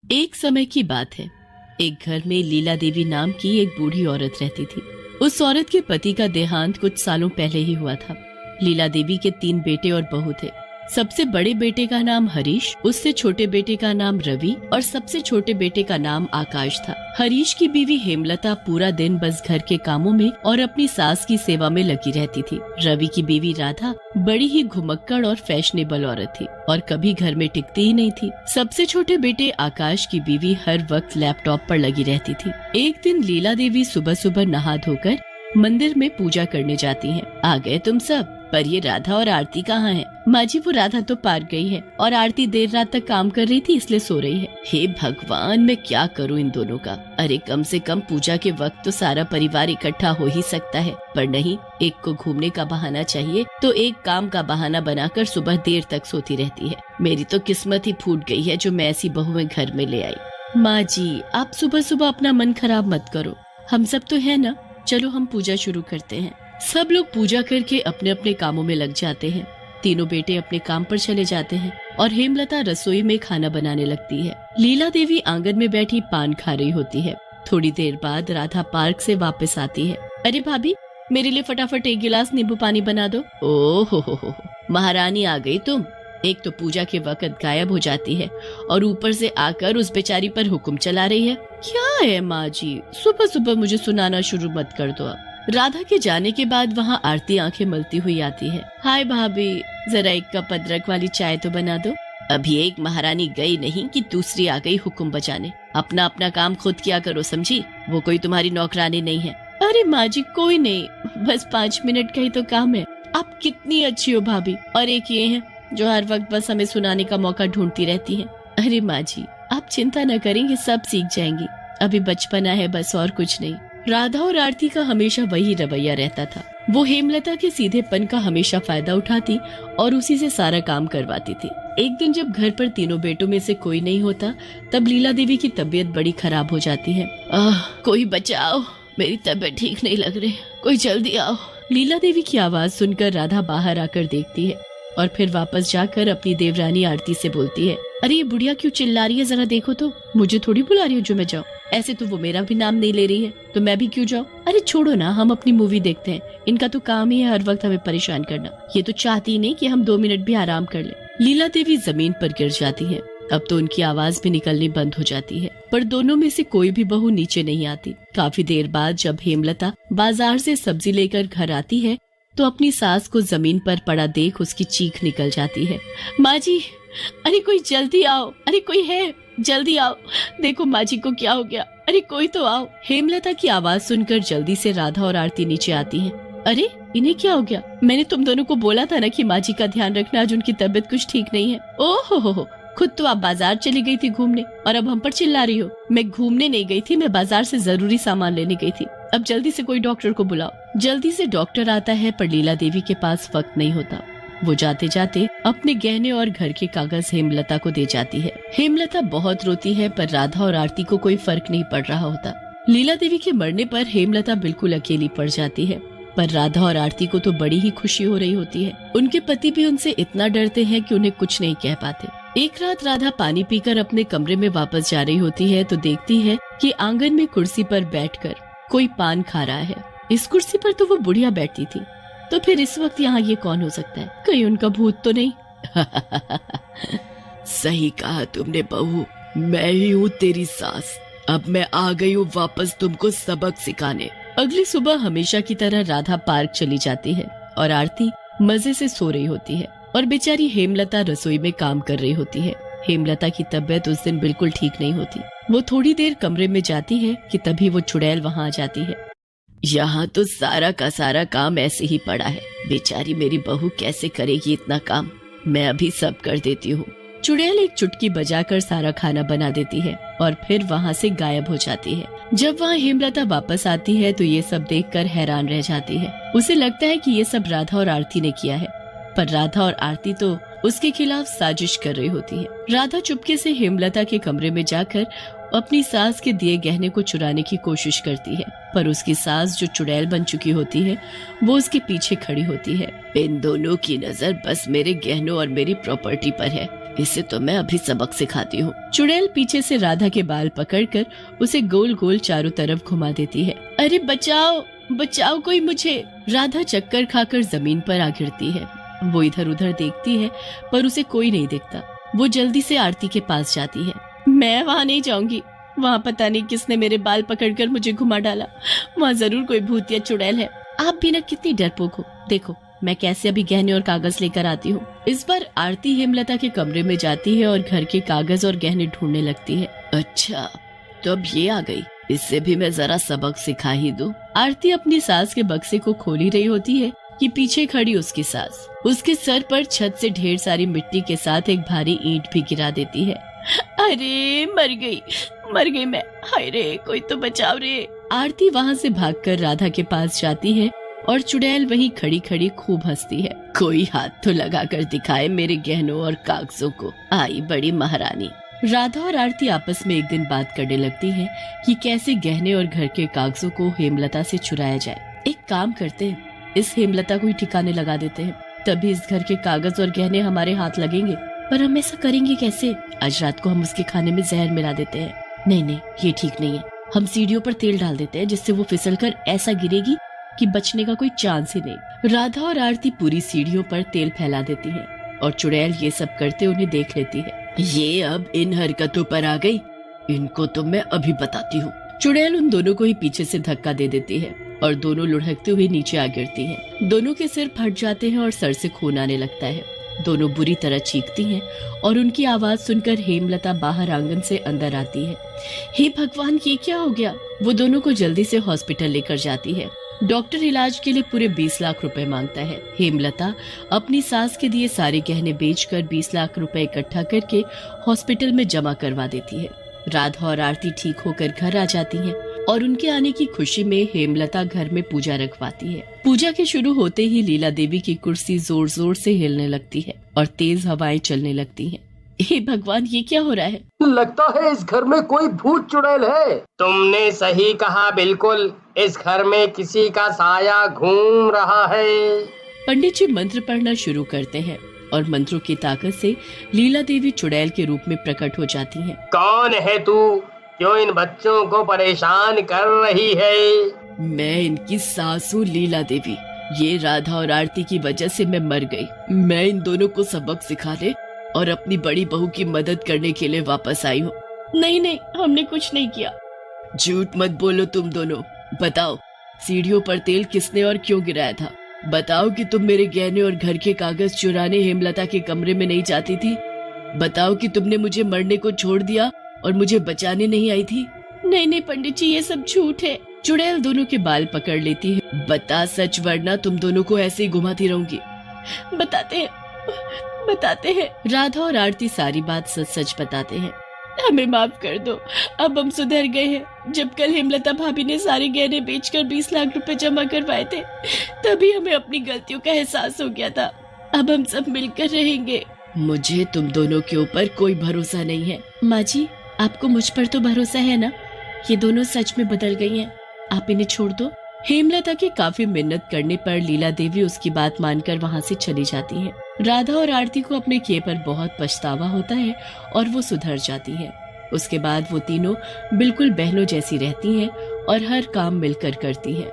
एक समय की बात है। एक घर में लीला देवी नाम की एक बूढ़ी औरत रहती थी। उस औरत के पति का देहांत कुछ सालों पहले ही हुआ था। लीला देवी के 3 बेटे और बहू थे। सबसे बड़े बेटे का नाम हरीश, उससे छोटे बेटे का नाम रवि और सबसे छोटे बेटे का नाम आकाश था। हरीश की बीवी हेमलता पूरा दिन बस घर के कामों में और अपनी सास की सेवा में लगी रहती थी। रवि की बीवी राधा बड़ी ही घुमक्कड़ और फैशनेबल औरत थी और कभी घर में टिकती ही नहीं थी। सबसे छोटे बेटे आकाश की बीवी हर वक्त लैपटॉप पर लगी रहती थी। एक दिन लीला देवी सुबह सुबह नहा धोकर मंदिर में पूजा करने जाती हैं। आ गए तुम सब, पर ये राधा और आरती कहाँ हैं? माँ जी, वो राधा तो पार्क गई है और आरती देर रात तक काम कर रही थी इसलिए सो रही है। हे भगवान, मैं क्या करूँ इन दोनों का। अरे कम से कम पूजा के वक्त तो सारा परिवार इकट्ठा हो ही सकता है, पर नहीं, एक को घूमने का बहाना चाहिए तो एक काम का बहाना बनाकर सुबह देर तक सोती रहती है। मेरी तो किस्मत ही फूट गई है जो मैं ऐसी बहुएं घर में ले आई। माँ जी, आप सुबह सुबह अपना मन खराब मत करो, हम सब तो है ना। चलो हम पूजा शुरू करते हैं। सब लोग पूजा करके अपने अपने कामों में लग जाते हैं। तीनों बेटे अपने काम पर चले जाते हैं और हेमलता रसोई में खाना बनाने लगती है। लीला देवी आंगन में बैठी पान खा रही होती है। थोड़ी देर बाद राधा पार्क से वापस आती है। अरे भाभी, मेरे लिए फटाफट 1 गिलास नींबू पानी बना दो। ओह हो, महारानी आ गई तुम। एक तो पूजा के वक्त गायब हो जाती है और ऊपर से आकर उस बेचारी पर हुक्म चला रही है। क्या है माँ जी, सुबह सुबह मुझे सुनाना शुरू मत कर दो अब। राधा के जाने के बाद वहाँ आरती आंखें मलती हुई आती है। हाय भाभी, जरा 1 कप अदरक वाली चाय तो बना दो। अभी एक महारानी गई नहीं कि दूसरी आ गई हुक्म बजाने। अपना अपना काम खुद किया करो, समझी? वो कोई तुम्हारी नौकरानी नहीं है। अरे माँ जी, कोई नहीं, बस 5 मिनट का ही तो काम है। आप कितनी अच्छी हो भाभी। और एक ये है जो हर वक्त बस हमें सुनाने का मौका ढूंढती रहती है। अरे माँ जी, आप चिंता न करें, ये सब सीख जाएंगी। अभी बचपना है बस, और कुछ नहीं। राधा और आरती का हमेशा वही रवैया रहता था। वो हेमलता के सीधेपन का हमेशा फायदा उठाती और उसी से सारा काम करवाती थी। एक दिन जब घर पर तीनों बेटों में से कोई नहीं होता, तब लीला देवी की तबीयत बड़ी खराब हो जाती है। कोई बचाओ, मेरी तबीयत ठीक नहीं लग रही, कोई जल्दी आओ। लीला देवी की आवाज सुनकर राधा बाहर आकर देखती है और फिर वापस जाकर अपनी देवरानी आरती से बोलती है। अरे ये बुढ़िया क्यों चिल्ला रही है, जरा देखो तो। मुझे थोड़ी बुला रही हो जो मैं जाऊँ? ऐसे तो वो मेरा भी नाम नहीं ले रही है, तो मैं भी क्यों जाऊँ? अरे छोड़ो ना, हम अपनी मूवी देखते हैं। इनका तो काम ही है हर वक्त हमें परेशान करना। ये तो चाहती ही नहीं कि हम 2 मिनट भी आराम कर ले। लीला देवी जमीन पर गिर जाती है। अब तो उनकी आवाज भी निकलनी बंद हो जाती है, पर दोनों में से कोई भी बहू नीचे नहीं आती। काफी देर बाद जब हेमलता बाजार से सब्जी लेकर घर आती है तो अपनी सास को जमीन पर पड़ा देख उसकी चीख निकल जाती है। माँ जी, अरे कोई जल्दी आओ, अरे कोई है, जल्दी आओ, देखो माँ जी को क्या हो गया, अरे कोई तो आओ। हेमलता की आवाज सुनकर जल्दी से राधा और आरती नीचे आती हैं। अरे इन्हें क्या हो गया? मैंने तुम दोनों को बोला था ना कि माँ जी का ध्यान रखना, आज उनकी तबीयत कुछ ठीक नहीं है। ओहो हो, खुद तो आप बाजार चली गई थी घूमने और अब हम पर चिल्ला रही हो। मैं घूमने नहीं गई थी, मैं बाजार से जरूरी सामान लेने गई थी। अब जल्दी से कोई डॉक्टर को बुलाओ। जल्दी से डॉक्टर आता है, पर लीला देवी के पास वक्त नहीं होता। वो जाते जाते अपने गहने और घर के कागज हेमलता को दे जाती है। हेमलता बहुत रोती है, पर राधा और आरती को कोई फर्क नहीं पड़ रहा होता। लीला देवी के मरने पर हेमलता बिल्कुल अकेली पड़ जाती है, पर राधा और आरती को तो बड़ी ही खुशी हो रही होती है। उनके पति भी उनसे इतना डरते हैं कि उन्हें कुछ नहीं कह पाते। एक रात राधा पानी पीकर अपने कमरे में वापस जा रही होती है तो देखती है कि आंगन में कुर्सी पर बैठकर कोई पान खा रहा है। इस कुर्सी पर तो वो बुढ़िया बैठती थी, तो फिर इस वक्त यहाँ ये कौन हो सकता है? कहीं उनका भूत तो नहीं? सही कहा तुमने बहू, मैं ही हूँ तेरी सास। अब मैं आ गई हूँ वापस तुमको सबक सिखाने। अगली सुबह हमेशा की तरह राधा पार्क चली जाती है और आरती मजे से सो रही होती है और बेचारी हेमलता रसोई में काम कर रही होती है। हेमलता की तबीयत उस दिन बिल्कुल ठीक नहीं होती। वो थोड़ी देर कमरे में जाती है कि तभी वो चुड़ैल वहाँ आ जाती है। यहाँ तो सारा का सारा काम ऐसे ही पड़ा है, बेचारी मेरी बहू कैसे करेगी इतना काम, मैं अभी सब कर देती हूँ। चुड़ैल एक चुटकी बजाकर सारा खाना बना देती है और फिर वहाँ से गायब हो जाती है। जब वहाँ हेमलता वापस आती है तो ये सब देखकर हैरान रह जाती है। उसे लगता है कि ये सब राधा और आरती ने किया है, पर राधा और आरती तो उसके खिलाफ साजिश कर रही होती है। राधा चुपके से हेमलता के कमरे में जाकर अपनी सास के दिए गहने को चुराने की कोशिश करती है, पर उसकी सास जो चुड़ैल बन चुकी होती है वो उसके पीछे खड़ी होती है। इन दोनों की नजर बस मेरे गहनों और मेरी प्रॉपर्टी पर है, इसे तो मैं अभी सबक सिखाती हूँ। चुड़ैल पीछे से राधा के बाल पकड़कर उसे गोल गोल चारों तरफ घुमा देती है। अरे बचाओ बचाओ कोई मुझे। राधा चक्कर खाकर जमीन पर आ गिरती है। वो इधर उधर देखती है पर उसे कोई नहीं दिखता। वो जल्दी से आरती के पास जाती है। मैं वहाँ नहीं जाऊंगी, वहाँ पता नहीं किसने मेरे बाल पकड़कर मुझे घुमा डाला। वहाँ जरूर कोई भूत या चुड़ैल है। आप भी ना कितनी डरपोक हो, देखो मैं कैसे अभी गहने और कागज लेकर आती हूँ। इस बार आरती हेमलता के कमरे में जाती है और घर के कागज और गहने ढूंढने लगती है। अच्छा तो अब ये आ गई, इससे भी मैं जरा सबक सिखा ही दूं। आरती अपनी सास के बक्से को खोल ही रही होती है कि पीछे खड़ी उसकी सास उसके सर पर छत से ढेर सारी मिट्टी के साथ एक भारी ईंट भी गिरा देती है। अरे मर गई मैं, हाय रे कोई तो बचाओ रे। आरती वहाँ से भागकर राधा के पास जाती है और चुड़ैल वहीं खड़ी खड़ी खूब हंसती है। कोई हाथ तो लगा कर दिखाए मेरे गहनों और कागजों को, आई बड़ी महारानी। राधा और आरती आपस में एक दिन बात करने लगती हैं कि कैसे गहने और घर के कागजों को हेमलता से चुराया जाए। एक काम करते हैं, इस हेमलता को ही ठिकाने लगा देते हैं, तभी इस घर के कागज और गहने हमारे हाथ लगेंगे। पर हम ऐसा करेंगे कैसे? आज रात को हम उसके खाने में जहर मिला देते हैं। नहीं ये ठीक नहीं है। हम सीढ़ियों पर तेल डाल देते हैं जिससे वो फिसलकर ऐसा गिरेगी कि बचने का कोई चांस ही नहीं। राधा और आरती पूरी सीढ़ियों पर तेल फैला देती हैं और चुड़ैल ये सब करते उन्हें देख लेती है। ये अब इन हरकतों पर आ गई, इनको तो मैं अभी बताती हूँ। चुड़ैल उन दोनों को ही पीछे से धक्का दे देती है और दोनों लुढ़कते हुए नीचे आ गिरती हैं। दोनों के सिर फट जाते हैं और सर से खून आने लगता है। दोनों बुरी तरह चीखती हैं और उनकी आवाज सुनकर हेमलता बाहर आंगन से अंदर आती है। हे भगवान ये क्या हो गया? वो दोनों को जल्दी से हॉस्पिटल लेकर जाती है। डॉक्टर इलाज के लिए पूरे 20 लाख रुपए मांगता है। हेमलता अपनी सास के दिए सारे गहने बेचकर 20 लाख रुपए इकट्ठा करके हॉस्पिटल में जमा करवा देती है। राधा और आरती ठीक होकर घर आ जाती हैं और उनके आने की खुशी में हेमलता घर में पूजा रखवाती है। पूजा के शुरू होते ही लीला देवी की कुर्सी जोर जोर से हिलने लगती है और तेज हवाएं चलने लगती हैं। हे भगवान ये क्या हो रहा है? लगता है इस घर में कोई भूत चुड़ैल है। तुमने सही कहा, बिल्कुल इस घर में किसी का साया घूम रहा है। पंडित जी मंत्र पढ़ना शुरू करते हैं और मंत्रों की ताकत से लीला देवी चुड़ैल के रूप में प्रकट हो जाती हैं। कौन है तू? क्यों इन बच्चों को परेशान कर रही है? मैं इनकी सास हूँ लीला देवी। ये राधा और आरती की वजह से मैं मर गई। मैं इन दोनों को सबक सिखाने और अपनी बड़ी बहू की मदद करने के लिए वापस आई हूँ। नहीं हमने कुछ नहीं किया। झूठ मत बोलो तुम दोनों। बताओ सीढ़ियों पर तेल किसने और क्यों गिराया था? बताओ कि तुम मेरे गहने और घर के कागज चुराने हेमलता के कमरे में नहीं जाती थी। बताओ कि तुमने मुझे मरने को छोड़ दिया और मुझे बचाने नहीं आई थी। नहीं पंडित जी ये सब झूठ है। चुड़ैल दोनों के बाल पकड़ लेती है। बता सच वरना तुम दोनों को ऐसे ही घुमाती रहूंगी। बताते हैं। राधा और आरती सारी बात सच बताते हैं। हमें माफ कर दो, अब हम सुधर गए हैं। जब कल हेमलता भाभी ने सारे गहने बेचकर 20 लाख रुपए जमा करवाए थे तभी हमें अपनी गलतियों का एहसास हो गया था। अब हम सब मिलकर रहेंगे। मुझे तुम दोनों के ऊपर कोई भरोसा नहीं है। माँ जी आपको मुझ पर तो भरोसा है ना? ये दोनों सच में बदल गई हैं। आप इन्हें छोड़ दो। हेमलता के काफी मिन्नत करने पर लीला देवी उसकी बात मानकर वहाँ से चली जाती है। राधा और आरती को अपने किए पर बहुत पछतावा होता है और वो सुधर जाती है। उसके बाद वो तीनों बिल्कुल बहनों जैसी रहती हैं और हर काम मिलकर करती हैं।